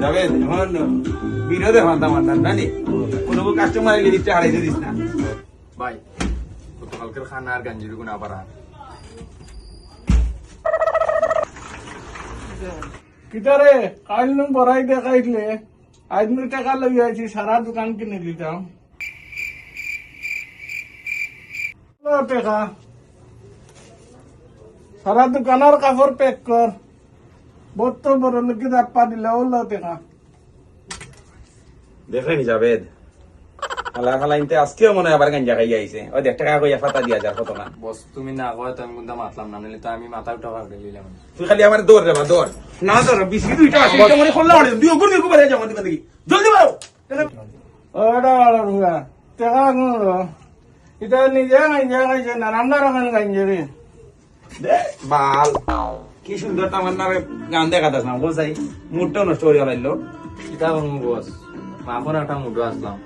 যাবে এখন বিরোধে ফান্তাম আন্দার জানি কোনো কাস্টমার এলে দিতে হারাইতে দিস না ভাই গতকালকের খানা আর গাঞ্জির গুণা পারা কিতারে কাল নু বড়াই দেখাইলে আজ নু টাকা লই আইছি সারা দোকান কিনে দিতাম টাকা সারা দোকানের কাপড় প্যাক কর বহুত বড় লোকে দাপ্পা দিলে ওলো টাকা দেখলেনি জাবেদ আল্লাহ খালাইতে আজকেও মনে হয় আবার গাঞ্জা খাই আইছে ওই 1 টাকা কইয়া ফাতা দিয়া যার কত না বস তুমি না কয় তো আমি কিন্তু মাতলাম না নিলে তো আমি মাথা উঠা ভাগ দিলাম তুই খালি আমার দৌড় রে বা দৌড় না দৌড় বিস্কিট দুইটা আছে এটা মনে করলে অনেক দুই গুণ দুই করে যাও দেখি জলদি বাড়ো ওটা রুয়া টাকা এটা নিজে গাঞ্জা খাইছে নানান রকম গাঞ্জা রে বাল কি সুন্দর তামান্নার গান দেখা দাস না বলছাই মুডটাও নষ্ট করে গেল এটা বস মা বোন একটা মুডো আসলাম